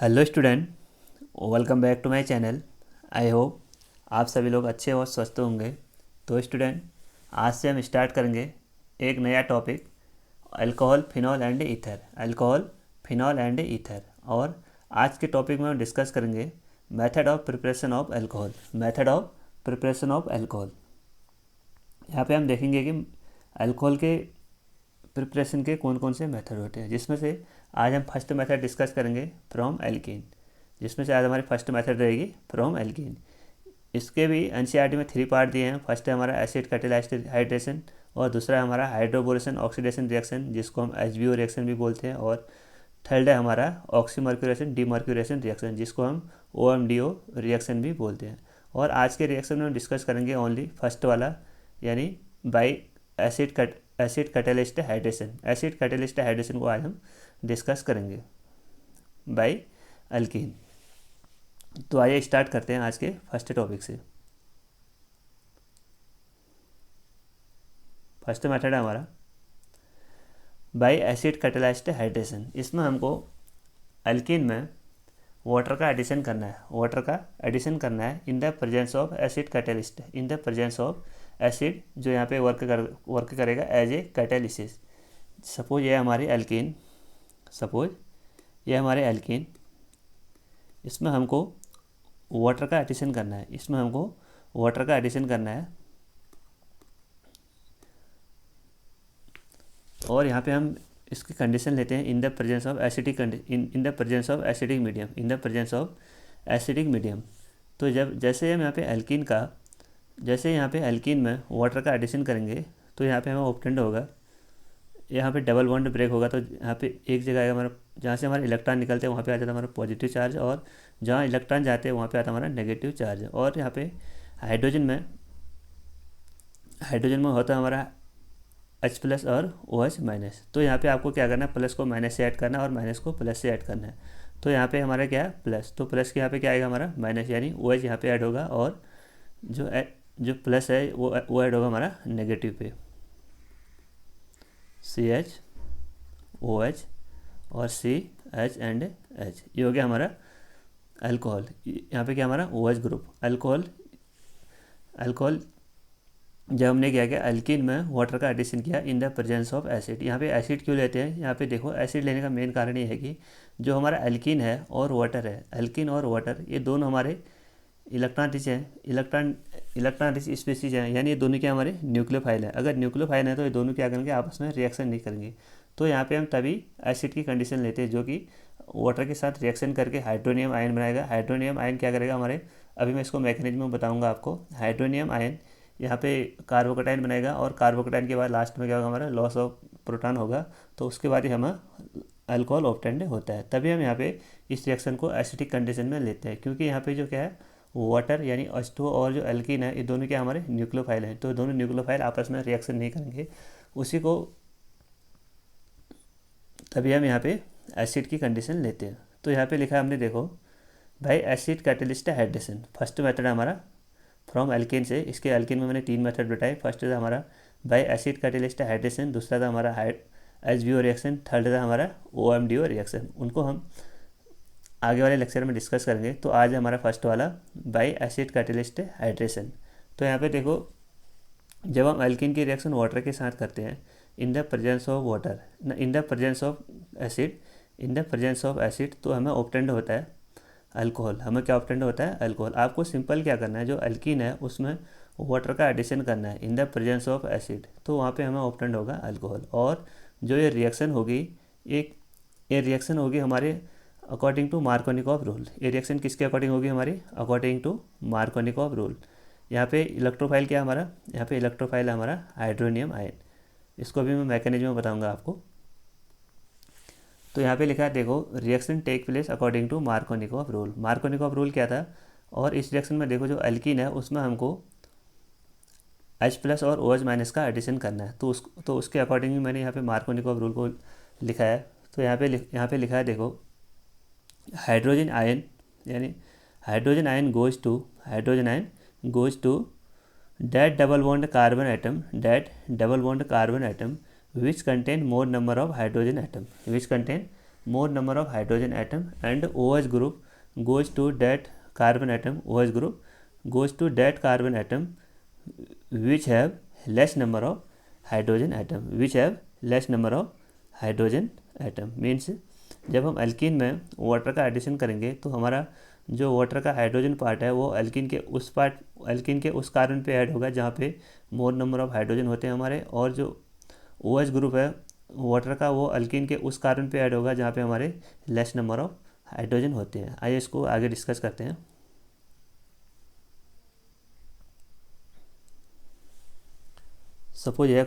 Hello student, welcome back to my channel. I hope आप सभी लोग अच्छे और स्वस्थ होंगे। तो स्टूडेंट, आज से हम स्टार्ट करेंगे एक नया topic, alcohol, phenol and ether. Alcohol, phenol and ether. और आज के टॉपिक में हम डिस्कस करेंगे method of preparation of alcohol. Method of preparation of alcohol. यहाँ पे हम देखेंगे कि अल्कोहल के प्रिपरेशन के कौन कौन से मेथड होते हैं, जिसमें से आज हम फर्स्ट मेथड डिस्कस करेंगे फ्रॉम एल्कीन। जिसमें से आज हमारी फर्स्ट मेथड रहेगी फ्रॉम एल्कीन। इसके भी एनसीईआरटी में 3 पार्ट दिए हैं। फर्स्ट है हमारा एसिड कैटालाइज्ड हाइड्रेशन, और दूसरा है हमारा हाइड्रोबोरेशन ऑक्सीडेशन रिएक्शन, जिसको हम एचबीओ रिएक्शन भी बोलते हैं, और थर्ड है हमारा ऑक्सीमर्क्यूरेशन डीमर्क्यूरेशन रिएक्शन, जिसको हम ओएमडीओ रिएक्शन भी बोलते हैं। और आज के रिएक्शन में हम डिस्कस करेंगे ओनली फर्स्ट वाला, यानी by acid catalyst hydration. Acid catalyst hydration को आज हम डिस्कस करेंगे बाय अल्कीन। तो आइए स्टार्ट करते हैं आज के फर्स्ट टॉपिक से। फर्स्ट मेथड है हमारा बाय एसिड कैटालिस्ट हाइड्रेशन। इसमें हमको अल्कीन में वाटर का एडिशन करना है। वाटर का एडिशन करना है इन the presence of acid catalyst, in the presence of acid, जो यहाँ पे वर्क करेगा एज ए कैटालिसिस। सपोज ये हमारी एल्कीन, सपोज ये हमारे एल्कीन, इसमें हमको वाटर का एडिशन करना है। इसमें हमको वाटर का एडिशन करना है, और यहाँ पे हम इसकी कंडीशन लेते हैं इन the presence of acidic in the presence of acidic medium, in the presence of acidic medium. तो जब जैसे हम यहाँ पे एल्कीन का, जैसे यहाँ पे एल्कीन में वाटर का एडिशन करेंगे तो यहाँ पे हमें ऑप्टेंड होगा, यहाँ पे डबल बॉन्ड ब्रेक होगा। तो यहाँ पे एक जगह आएगा हमारा, जहाँ से हमारे इलेक्ट्रॉन निकलते हैं वहाँ पे आ जाता है हमारा पॉजिटिव चार्ज, और जहाँ इलेक्ट्रॉन जाते हैं वहाँ पे आता है हमारा नेगेटिव चार्ज। और यहाँ पे हाइड्रोजन में होता है हमारा H प्लस और OH माइनस। तो यहाँ पे आपको क्या करना है, प्लस को माइनस से ऐड करना है और माइनस को प्लस से ऐड करना है। तो यहाँ पे हमारा क्या है, प्लस। तो प्लस के यहाँ पे क्या आएगा हमारा माइनस, यानी OH यहाँ पे ऐड होगा, और जो प्लस है वो ऐड होगा हमारा नेगेटिव पे, CH और CH एंड H। ये हो गया हमारा अल्कोहल। यहाँ पे क्या हमारा OH ग्रुप। अल्कोहल जब हमने क्या किया, अल्कीन में वाटर का एडिशन किया इन द प्रेजेंस ऑफ एसिड। यहाँ पे एसिड क्यों लेते हैं, यहाँ पे देखो एसिड लेने का मेन कारण ये है कि जो हमारा अल्कीन है और वाटर है, अल्कीन और वाटर ये दोनों हमारे इलेक्ट्रॉन रिच हैं, इलेक्ट्रॉन रिच स्पीसीज हैं, यानी ये दोनों क्या हमारे न्यूक्लियोफाइल है। अगर न्यूक्लियोफाइल है तो ये दोनों क्या करेंगे, आपस में रिएक्शन नहीं करेंगे। तो यहाँ पे हम तभी एसिड की कंडीशन लेते हैं, जो कि वाटर के साथ रिएक्शन करके हाइड्रोनियम आयन बनाएगा। हाइड्रोनियम आयन क्या करेगा हमारे, अभी मैं इसको मैकेनिज्म बताऊँगा आपको। हाइड्रोनियम आयन यहाँ पे कार्बोकेटाइन बनाएगा, और कार्बोकेटाइन के बाद लास्ट में क्या होगा हमारा, लॉस ऑफ प्रोटॉन होगा। तो उसके बाद ही हमें अल्कोहल ऑब्टेंड होता है। तभी हम यहाँ पे इस रिएक्शन को एसिडिक कंडीशन में लेते हैं, क्योंकि यहाँ पे जो क्या है, वाटर यानी H2O और जो एल्कीन है, ये दोनों क्या हमारे न्यूक्लियोफाइल हैं। तो दोनों न्यूक्लियोफाइल आपस में रिएक्शन नहीं करेंगे, उसी को तभी हम यहाँ पे एसिड की कंडीशन लेते हैं। तो यहाँ पे लिखा है हमने, देखो भाई, acid catalyst hydration. First method है हमारा फ्रॉम एल्कीन से। इसके एल्कीन में मैंने 3 मेथड बताए। फर्स्ट था हमारा बाय एसिड कैटलिस्ट हाइड्रेशन, दूसरा था हमारा HBO रिएक्शन, थर्ड था हमारा OMDO रिएक्शन। उनको हम आगे वाले लेक्चर में डिस्कस करेंगे। तो आज हमारा फर्स्ट वाला बाय एसिड कैटलिस्ट हाइड्रेशन। तो यहाँ पे देखो, जब हम एल्कीन की रिएक्शन वाटर के साथ करते हैं इन the presence of water, in the presence of acid, in the presence of acid, तो हमें ऑब्टेंड होता है अल्कोहल। हमें क्या ऑब्टेंड होता है, अल्कोहल। आपको सिंपल क्या करना है, जो एल्कीन है उसमें वाटर का एडिशन करना है इन द प्रेजेंस ऑफ एसिड, तो वहाँ पे हमें ऑब्टेंड होगा अल्कोहल। और जो ये रिएक्शन होगी, ये रिएक्शन होगी हमारे अकॉर्डिंग टू मार्कोनिकॉफ रूल। ये रिएक्शन किसके अकॉर्डिंग होगी हमारी, अकॉर्डिंग टू मार्कोनिकॉफ रूल। यहाँ पे इलेक्ट्रोफाइल क्या हमारा, यहाँ पे इलेक्ट्रोफाइल है हमारा हाइड्रोनियम आयन। इसको भी मैं मैकेनिज्म बताऊँगा आपको। तो यहाँ पे लिखा है, देखो, reaction take place according to Markovnikov rule. Markovnikov rule क्या था, और इस रिएक्शन में देखो जो एल्कीन है उसमें हमको H प्लस और OH माइनस का एडिशन करना है। तो उसके अकॉर्डिंग मैंने यहाँ पे मार्कोनिकॉफ रूल को लिखा है। तो यहाँ पे लिखा है, देखो, हाइड्रोजन आयन, यानी hydrogen ion goes to that double bond carbon atom which contain more number of hydrogen atom, which contain more number of hydrogen atom, and OH group goes to that carbon atom, OH group goes to that carbon atom which have less number of hydrogen atom, which have less number of hydrogen atom। Means जब हम alkene में water का addition करेंगे तो हमारा जो water का hydrogen part है वो एल्कीन के उस कार्बन पे ऐड होगा जहाँ पे मोर नंबर ऑफ हाइड्रोजन होते हैं हमारे, और जो OH ग्रुप है वाटर का वो एल्कीन के उस कार्बन पे ऐड होगा जहाँ पे हमारे लेस नंबर ऑफ हाइड्रोजन होते हैं। आइए इसको आगे डिस्कस करते हैं। सपोज यह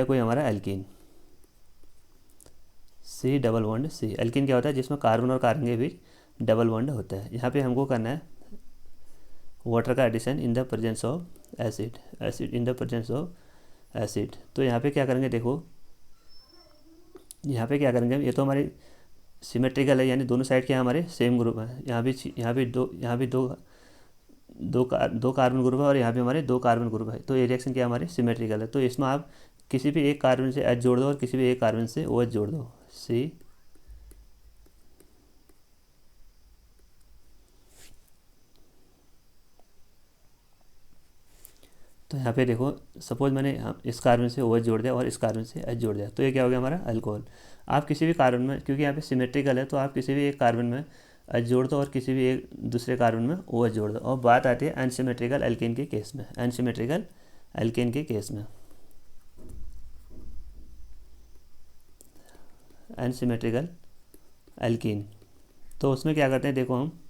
कोई हमारा alkene C double bond C। Alkene क्या होता है? जिसमें कार्बन और कार्बन के बीच डबल बॉन्ड होता है। यहाँ पे हमको करना है वाटर का addition in the presence of acid in the presence of acid. तो यहाँ पे क्या करेंगे, देखो यहाँ पे क्या करेंगे, ये तो हमारी सिमेट्रिकल है, यानी दोनों साइड के हमारे सेम ग्रुप है। यहाँ भी दो कार्बन ग्रुप है और यहाँ भी हमारे 2 कार्बन ग्रुप है। तो ये रिएक्शन क्या हमारे सिमेट्रिकल है। तो इसमें आप किसी भी एक कार्बन से H जोड़ दो और किसी भी एक कार्बन से OH जोड़ दो, C। तो यहाँ पे देखो सपोज मैंने इस कार्बन से OH जोड़ दिया और इस कार्बन से H जोड़ दिया, तो ये क्या हो गया हमारा अल्कोहल। आप किसी भी कार्बन में, क्योंकि यहाँ पे सिमेट्रिकल है, तो आप किसी भी एक कार्बन में H जोड़ दो और किसी भी एक दूसरे कार्बन में OH जोड़ दो। और बात आती है अनसिमेट्रिकल एल्केन के केस में, अनसिमेट्रिकल एल्केन के केस में, अनसिमेट्रिकल एल्कीन। तो उसमें क्या करते हैं, देखो हम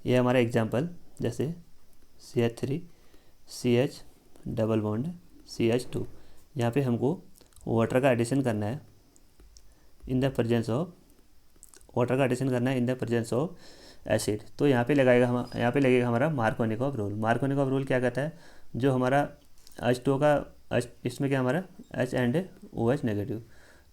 ये हमारा एग्जांपल, जैसे CH3 CH double bond CH2, यहाँ पे हमको वाटर का एडिशन करना है इन द प्रेजेंस ऑफ एसिड। तो यहाँ पे लगेगा हमारा मार्कोनिकॉफ रूल। मार्कोनिकॉफ रूल क्या कहता है, जो हमारा H2 का इसमें क्या हमारा H एंड OH नेगेटिव,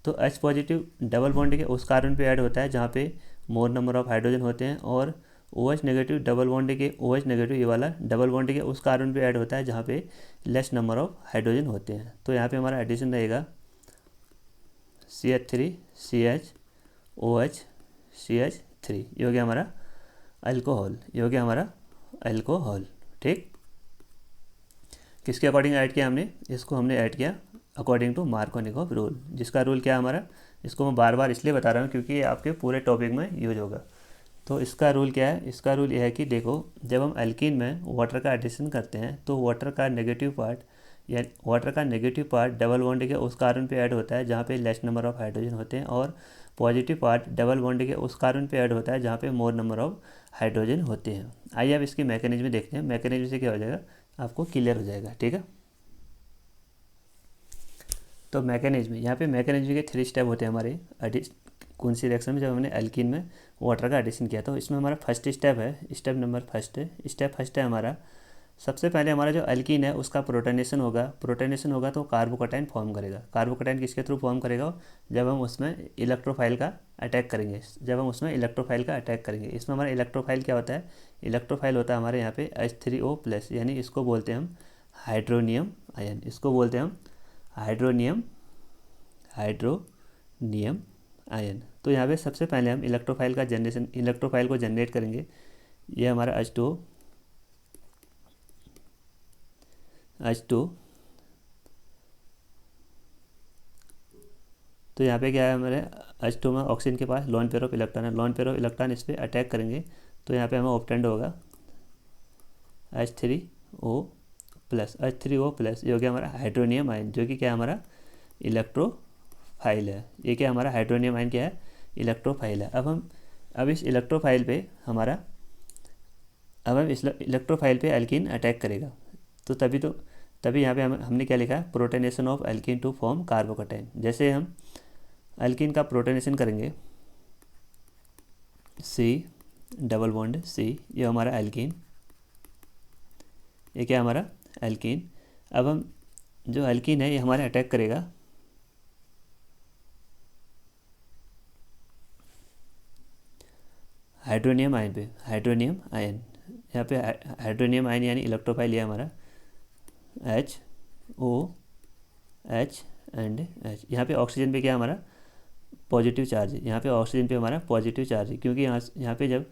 तो H पॉजिटिव डबल बॉन्ड के उस कार्बन पे ऐड होता है जहाँ पे मोर नंबर ऑफ हाइड्रोजन होते हैं, और OH नेगेटिव डबल बॉन्ड के OH नेगेटिव ये वाला डबल बॉन्ड के उस कार्बन पे ऐड होता है जहाँ पे लेस नंबर ऑफ हाइड्रोजन होते हैं। तो यहाँ पे हमारा एडिशन रहेगा CH3 CH OH CH3, ये हो गया हमारा अल्कोहल, ठीक। किसके अकॉर्डिंग ऐड किया हमने इसको? हमने ऐड किया अकॉर्डिंग टू मार्कोनिकॉफ रूल, जिसका रूल क्या है हमारा, इसको मैं बार बार इसलिए बता रहा हूँ क्योंकि ये आपके पूरे टॉपिक में यूज होगा। तो इसका रूल क्या है? इसका रूल यह है कि देखो जब हम एल्कीन में वाटर का एडिशन करते हैं तो वाटर का नेगेटिव पार्ट डबल बॉन्ड के उस कार्बन पे ऐड होता है जहाँ पे लेस नंबर ऑफ हाइड्रोजन होते हैं, और पॉजिटिव पार्ट डबल बॉन्ड के उस कार्बन पे ऐड होता है जहाँ पे मोर नंबर ऑफ हाइड्रोजन होते हैं। आइए अब इसकी मैकेनिज्म देखते हैं। मैकेनिज्म से क्या हो जाएगा, आपको क्लियर हो जाएगा, ठीक है। तो मैकेनिज्म, यहाँ पे मैकेनिज्म के 3 स्टेप होते हैं हमारे कौन सी रिएक्शन में, जब हमने एल्कीन में वाटर का एडिशन किया। तो इसमें हमारा फर्स्ट स्टेप है, स्टेप फर्स्ट है हमारा। सबसे पहले हमारा जो एल्कीन है उसका प्रोटोनेशन होगा तो कार्बोकैटायन फॉर्म करेगा। कार्बोकैटायन किसके थ्रू फॉर्म करेगा? जब हम उसमें इलेक्ट्रोफाइल का अटैक करेंगे। इसमें हमारा इलेक्ट्रोफाइल क्या होता है? इलेक्ट्रोफाइल होता है हमारे यहाँ पे H3O+, यानी इसको बोलते हैं हम हाइड्रोनियम आयन। तो यहाँ पे सबसे पहले हम इलेक्ट्रोफाइल को जनरेट करेंगे। ये हमारा H2, तो यहाँ पे क्या है हमारे H2 में ऑक्सीजन के पास लोन पेयर ऑफ इलेक्ट्रॉन है। लोन पेयर ऑफ इलेक्ट्रॉन इस पर अटैक करेंगे तो यहाँ पे हमें ऑब्टेंड होगा H3O+, ये हो गया हमारा हाइड्रोनियम आयन, जो कि क्या है हमारा इलेक्ट्रोफाइल है। ये क्या हमारा हाइड्रोनियम आयन क्या है? इलेक्ट्रोफाइल है। अब इस इलेक्ट्रोफाइल पे एल्कीन अटैक करेगा। तो तभी यहाँ पे हमने क्या लिखा है? Protonation of alkene to form carbocation. जैसे हम एल्कीन का प्रोटोनेशन करेंगे, C डबल बॉन्ड C, ये हमारा एल्कीन, ये क्या हमारा एल्कीन। अब हम जो एल्कीन है ये हमारे अटैक करेगा हाइड्रोनियम आयन पे, यहाँ पे हाइड्रोनियम आयन यानी इलेक्ट्रोफाइल है हमारा HOH एंड H। यहाँ पे ऑक्सीजन पे क्या हमारा पॉजिटिव चार्ज है, यहाँ पे ऑक्सीजन पे हमारा पॉजिटिव चार्ज है, क्योंकि यहाँ पे जब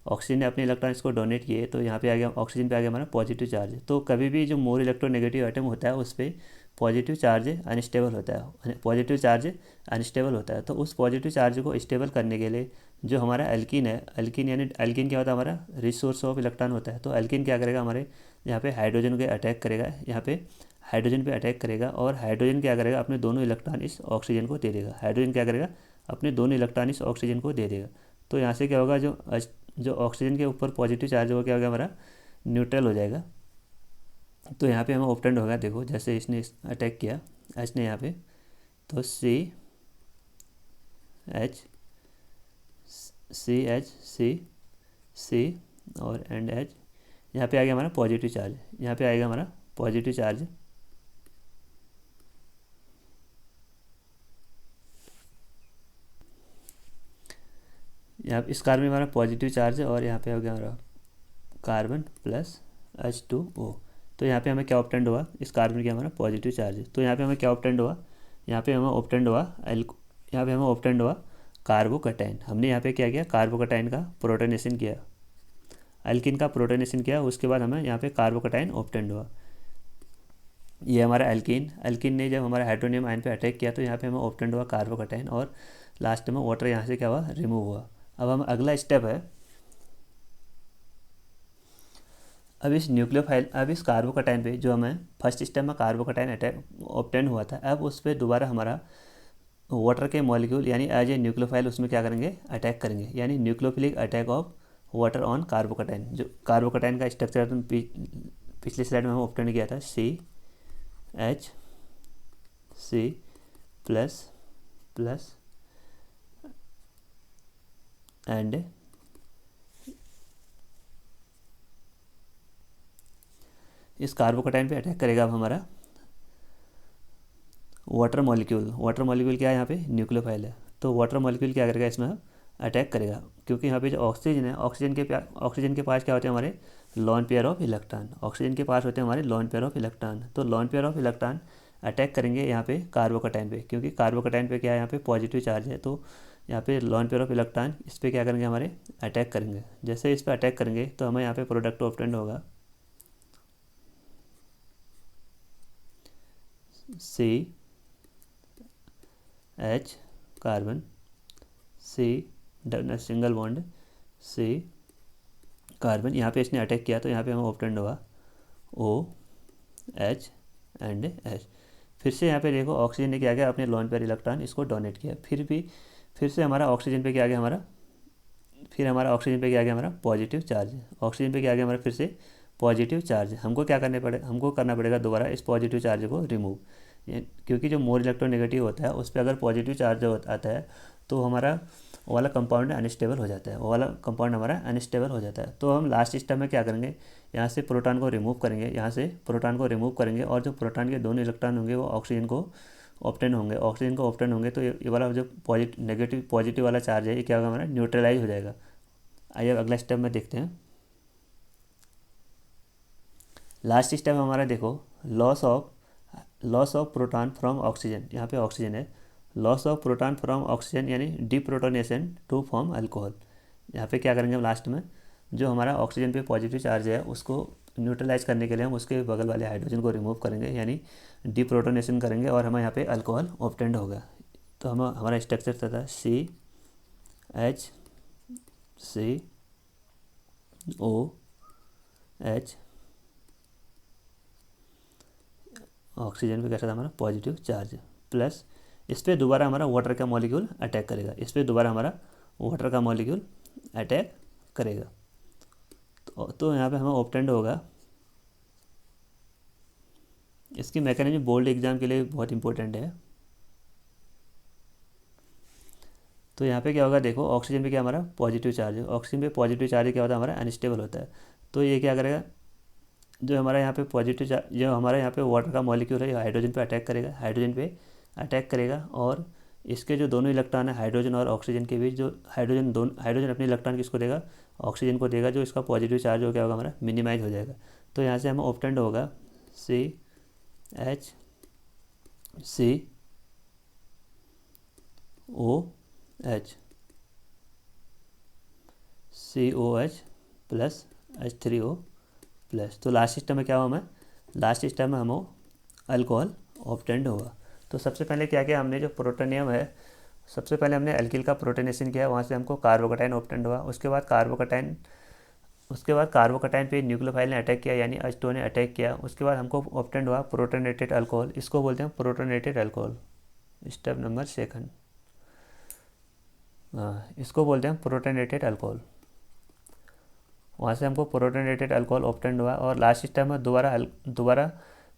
ऑक्सीजन ने अपने इलेक्ट्रॉन इसको डोनेट किए तो यहाँ पे आ गया ऑक्सीजन पे आ गया हमारा पॉजिटिव चार्ज है। तो कभी भी जो मोर इलेक्ट्रोनेगेटिव एटम होता है उस पर पॉजिटिव चार्ज अनस्टेबल होता है, पॉजिटिव चार्ज अनस्टेबल होता है। तो उस पॉजिटिव चार्ज को स्टेबल करने के लिए जो हमारा एल्कीन है, एल्कीन यानी एल्कीन क्या होता है, हमारा रिच सोर्स ऑफ इलेक्ट्रॉन होता है। तो एल्कीन क्या करेगा, हमारे यहाँ पे हाइड्रोजन के अटैक करेगा, यहाँ पे हाइड्रोजन पे अटैक करेगा, और हाइड्रोजन क्या करेगा, अपने दोनों इलेक्ट्रॉन इस ऑक्सीजन को दे देगा। हाइड्रोजन क्या करेगा, अपने दोनों इलेक्ट्रॉन इस ऑक्सीजन को दे देगा। तो यहाँ से क्या होगा, जो ऑक्सीजन के ऊपर पॉजिटिव चार्ज होगा क्या होगा, हमारा न्यूट्रल हो जाएगा। तो यहाँ पे हमें ऑप्टेंड होगा, देखो जैसे इसने अटैक किया एच ने यहाँ पे, तो सी एच और एंड एच, यहाँ पे आ गया हमारा पॉजिटिव चार्ज, यहाँ पे आएगा हमारा पॉजिटिव चार्ज। यहाँ इस कार्बन में हमारा पॉजिटिव चार्ज है, और यहाँ पे हो गया हमारा कार्बन प्लस H2O। तो यहाँ पे हमें क्या ऑप्टेंड हुआ, इस कार्बन के हमारा पॉजिटिव चार्ज है। तो यहाँ पे हमें क्या ऑप्टेंड हुआ, यहाँ पे हमें ऑप्टेंड हुआ कार्बोकैटायन। हमने यहाँ पे क्या किया, कार्बोकैटायन का प्रोटोनेशन किया, एल्किन का प्रोटोनेशन किया, उसके बाद हमें यहाँ पे कार्बोकैटायन ऑप्टेंड हुआ। ये हमारा एल्किन ने जब हमारा हाइड्रोनियम आयन पे अटैक किया तो यहाँ पे हमें ऑप्टेंड हुआ कार्बोकैटायन, और लास्ट में वाटर यहाँ से क्या हुआ, रिमूव हुआ। अब हम अगला स्टेप है, अब इस कार्बोकैटायन पे जो हमें फर्स्ट स्टेप में कार्बोकैटायन अटैक ऑप्टेंड हुआ था, अब उस पर दोबारा हमारा वाटर के मॉलिक्यूल यानी एज ए न्यूक्लियोफाइल उसमें क्या करेंगे, अटैक करेंगे, यानी nucleophilic attack of water on carbocation. जो कार्बोकैटायन का स्ट्रक्चर तुम पिछले स्लाइड में हम ऑप्टेंड किया था, CH प्लस एंड इस कार्बोकैटायन पे अटैक करेगा अब हमारा वाटर मॉलिक्यूल क्या है, यहाँ पे न्यूक्लियोफाइल है। तो वाटर मॉलिक्यूल क्या करेगा, इसमें अटैक करेगा, क्योंकि यहाँ पे जो ऑक्सीजन है, ऑक्सीजन के पास क्या होते हैं, हमारे lone pair of electron, oxygen के पास होते हैं हमारे लोन पेयर ऑफ इलेक्ट्रॉन। तो lone pair of electron attack करेंगे यहाँ पे कार्बोकैटायन पे, क्योंकि कार्बोकैटायन पे क्या है, यहाँ पे पॉजिटिव चार्ज है। तो यहाँ पे लोन पेयर ऑफ इलेक्ट्रॉन इस पर क्या करेंगे, हमारे अटैक करेंगे। जैसे इस पर अटैक करेंगे तो हमें यहाँ पे प्रोडक्ट ऑप्टेंड होगा CH carbon, single bond C carbon, यहाँ पे इसने अटैक किया तो यहाँ पे हमें ऑप्टेंड हुआ OH एंड H। फिर से यहाँ पे देखो ऑक्सीजन ने क्या किया, अपने लोन पेयर इलेक्ट्रॉन इसको डोनेट किया, फिर से हमारा ऑक्सीजन पे क्या आ गया, ऑक्सीजन पे क्या आ गया, हमारा पॉजिटिव चार्ज। ऑक्सीजन पे क्या आ गया, हमारा फिर से पॉजिटिव चार्ज। हमको करना पड़ेगा दोबारा इस पॉजिटिव चार्ज को रिमूव, क्योंकि जो मोर इलेक्ट्रोनेगेटिव होता है उस पर अगर पॉजिटिव चार्ज आता है तो हमारा वो वाला कंपाउंड अनस्टेबल हो जाता है, तो हम लास्ट स्टेप में क्या करेंगे, यहाँ से प्रोटॉन को रिमूव करेंगे, और जो प्रोटॉन के दोनों इलेक्ट्रॉन होंगे वो ऑक्सीजन को ऑप्टेन होंगे, तो ये वाला जो पॉजिटिव वाला चार्ज है ये क्या होगा, हमारा न्यूट्रलाइज हो जाएगा। आइए अगला स्टेप में देखते हैं। लास्ट स्टेप हमारा देखो, loss of proton from oxygen, यहाँ पे ऑक्सीजन है, loss of proton from oxygen यानी डीप्रोटोनेशन टू फॉर्म अल्कोहल। यहाँ पे क्या करेंगे हम लास्ट में, जो हमारा ऑक्सीजन पे पॉजिटिव चार्ज है उसको न्यूट्रलाइज करने के लिए हम उसके बगल वाले हाइड्रोजन को रिमूव करेंगे, यानी डीप्रोटोनेशन करेंगे, और हमें यहाँ पे अल्कोहल ऑब्टेंड होगा। तो हमारा स्ट्रक्चर था CHCOH, ऑक्सीजन पे कैसा था हमारा पॉजिटिव चार्ज, प्लस इस पर दोबारा हमारा वाटर का मॉलिक्यूल अटैक करेगा, तो यहाँ पे हमें ऑप्टेंड होगा। इसकी मैकेनिज्म बोर्ड एग्जाम के लिए बहुत इंपॉर्टेंट है। तो यहाँ पे क्या होगा, देखो ऑक्सीजन पे क्या हमारा पॉजिटिव चार्ज है, ऑक्सीजन पे पॉजिटिव चार्ज क्या होता है, हमारा अनस्टेबल होता है। तो ये क्या करेगा, जो हमारा यहाँ पे पॉजिटिव चार्ज, जो हमारा यहाँ पे वाटर का मॉलिक्यूल है, हाइड्रोजन पे अटैक करेगा, और इसके जो दोनों इलेक्ट्रॉन है हाइड्रोजन और ऑक्सीजन के बीच, जो हाइड्रोजन अपने इलेक्ट्रॉन किसको देगा, ऑक्सीजन को देगा, जो इसका पॉजिटिव चार्ज हो क्या होगा, हमारा मिनिमाइज हो जाएगा। तो यहाँ से हमें ऑप्टेंड होगा CHCO H COH plus H3O plus. तो लास्ट स्टेप में क्या हुआ, हमें लास्ट स्टेप में हमें अल्कोहल ऑब्टेंड होगा। तो सबसे पहले क्या किया हमने, जो प्रोटोनियम है, सबसे पहले हमने एल्किल का प्रोटोनेशन किया, वहाँ से हमको कार्बोकटाइन ऑब्टेंड हुआ। उसके बाद कार्बोकटाइन पे न्यूक्लियोफाइल ने अटैक किया, यानी H2O ने अटैक किया। उसके बाद हमको ऑब्टेंड हुआ प्रोटोनेटेड अल्कोहल, इसको बोलते हैं protonated alcohol. Step number second, इसको बोलते हैं प्रोटोनेटेड अल्कोहल। वहाँ से हमको प्रोटोनेटेड अल्कोहल ऑब्टेंड हुआ। और लास्ट स्टेप में दोबारा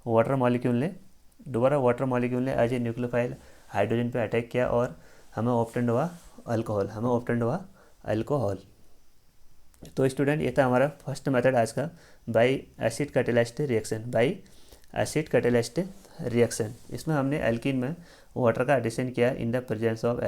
वाटर मॉलिक्यूल ने एज ए न्यूक्लियोफाइल हाइड्रोजन पे अटैक किया और हमें ऑब्टेंड हुआ अल्कोहल। तो स्टूडेंट, ये था हमारा फर्स्ट मेथड आज का, बाई एसिड कैटालिस्ट रिएक्शन। इसमें हमने एल्कीन में वाटर का एडिशन किया इन द प्रेजेंस ऑफ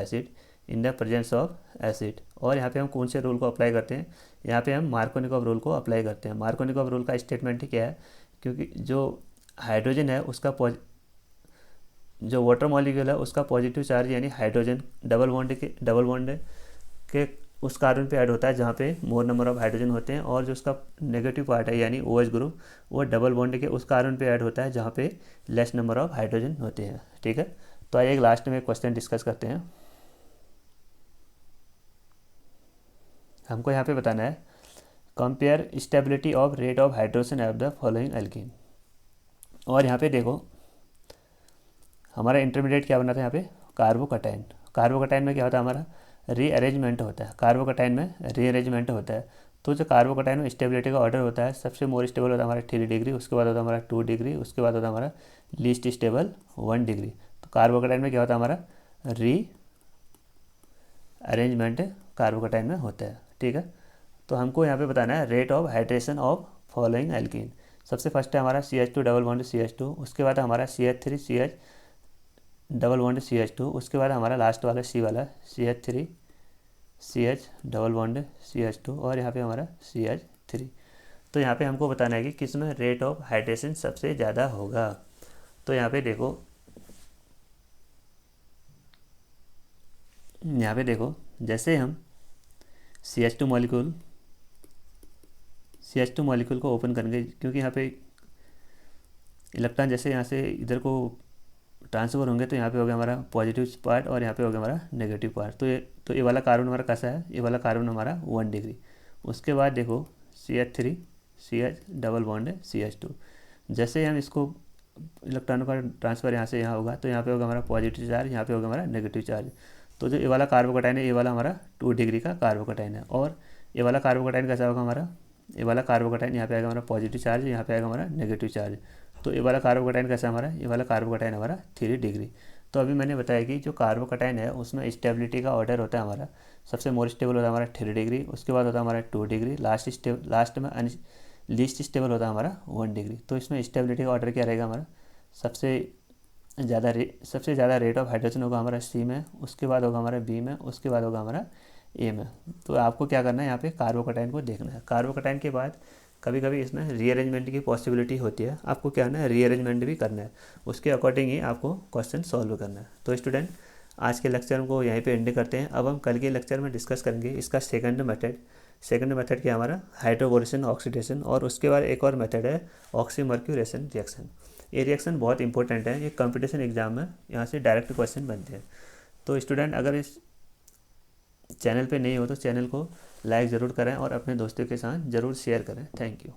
एसिड। और यहाँ पे हम कौन से रूल को अप्लाई करते हैं, यहाँ पे हम मार्कोनिकॉव रूल को अप्लाई करते हैं। मार्कोनिकॉव रूल का स्टेटमेंट ही क्या है, क्योंकि जो हाइड्रोजन है उसका जो वाटर मॉलिक्यूल है उसका पॉजिटिव चार्ज यानी हाइड्रोजन डबल बॉन्ड के उस कार्बन पे ऐड होता है जहाँ पे मोर नंबर ऑफ हाइड्रोजन होते हैं, और जो उसका नेगेटिव पार्ट है यानी OH ग्रुप, वो डबल बॉन्ड के उस कार्बन पे ऐड होता है जहाँ पे लेस नंबर ऑफ हाइड्रोजन होते हैं। ठीक है, तो आइए एक लास्ट में क्वेश्चन डिस्कस करते हैं। हमको यहाँ पे बताना है compare stability of rate of hydrogen of the following alkene. और यहाँ पे देखो हमारा इंटरमीडिएट क्या बना था, यहाँ पे कार्बोकटाइन में क्या होता है, हमारा रीअरेंजमेंट होता है। तो जो कार्बोकटाइन में स्टेबिलिटी का ऑर्डर होता है, सबसे मोर स्टेबल होता है हमारा 3 डिग्री, उसके बाद होता है हमारा 2 डिग्री, उसके बाद होता है हमारा लीस्ट स्टेबल 1 डिग्री। तो कार्बोकटाइन में क्या होता है, हमारा रीअरेंजमेंट कार्बोकटाइन में होता है। ठीक है, तो हमको यहाँ पे बताना है rate of hydration of following alkene. सबसे फर्स्ट है हमारा CH2 डबल बॉन्ड CH2, उसके बाद हमारा CH3 CH double bond CH2, उसके बाद हमारा लास्ट वाला C वाला CH3 CH double bond CH2, और यहाँ पे हमारा CH3। तो यहाँ पे हमको बताना है कि किस में रेट ऑफ हाइड्रेशन सबसे ज़्यादा होगा। तो यहाँ पे देखो जैसे हम CH2 मॉलिक्यूल को ओपन करेंगे, क्योंकि यहाँ पे इलेक्ट्रॉन जैसे यहाँ से इधर को ट्रांसफर होंगे, तो यहाँ पे हो गया हमारा पॉजिटिव पार्ट और यहाँ पे हो गया हमारा नेगेटिव पार्ट। तो ये वाला कार्बन हमारा कैसा है, ये वाला कार्बन हमारा 1 डिग्री। उसके बाद देखो CH3 CH double bond CH2, जैसे हम इसको इलेक्ट्रॉनों का ट्रांसफ़र यहाँ से यहाँ होगा, तो यहाँ पे होगा हमारा पॉजिटिव चार्ज, यहाँ पे होगा हमारा नेगेटिव चार्ज। तो जो ये वाला कार्बोकटाइन है, ये वाला हमारा 2 डिग्री का कार्बोकटाइन है। और ये वाला कार्बोकटाइन कैसा होगा हमारा, ये वाला कार्बोकटाइन यहाँ पे आएगा हमारा पॉजिटिव चार्ज, यहाँ पे आएगा हमारा नेगेटिव चार्ज। तो ये वाला कार्बोकटाइन कैसा हमारा, ये वाला कार्बोकटाइन हमारा 3 डिग्री। तो अभी मैंने बताया कि जो कार्बोकटाइन है उसमें स्टेबिलिटी का ऑर्डर होता है हमारा, सबसे मोर स्टेबल होता है हमारा 3 डिग्री, उसके बाद होता है हमारा 2 डिग्री, लास्ट में लीस्ट स्टेबल होता है हमारा 1 डिग्री। तो इसमें स्टेबिलिटी का ऑर्डर क्या रहेगा हमारा, सबसे ज़्यादा रेट ऑफ हाइड्रोजन होगा हमारा C में, उसके बाद होगा हमारा B में, उसके बाद होगा हमारा A में। तो आपको क्या करना है, यहाँ पे कार्बोकटाइन को देखना है। कार्बोकटाइन के बाद कभी कभी इसमें रीअरेंजमेंट की पॉसिबिलिटी होती है, आपको क्या करना है, रीअरेंजमेंट भी करना है, उसके अकॉर्डिंग ही आपको क्वेश्चन सॉल्व करना है। तो स्टूडेंट, आज के लेक्चर को यहीं पे एंड करते हैं। अब हम कल के लेक्चर में डिस्कस करेंगे इसका सेकंड मेथड क्या हमारा हाइड्रोबोरेशन ऑक्सीडेशन, और उसके बाद एक और मेथड है ऑक्सीमर्क्यूरेशन रिएक्शन। ये रिएक्शन बहुत इंपॉर्टेंट है, ये कंपटीशन एग्जाम में यहाँ से डायरेक्ट क्वेश्चन बनते हैं। तो स्टूडेंट, अगर इस चैनल पे नहीं हो तो चैनल को लाइक ज़रूर करें और अपने दोस्तों के साथ ज़रूर शेयर करें। Thank you.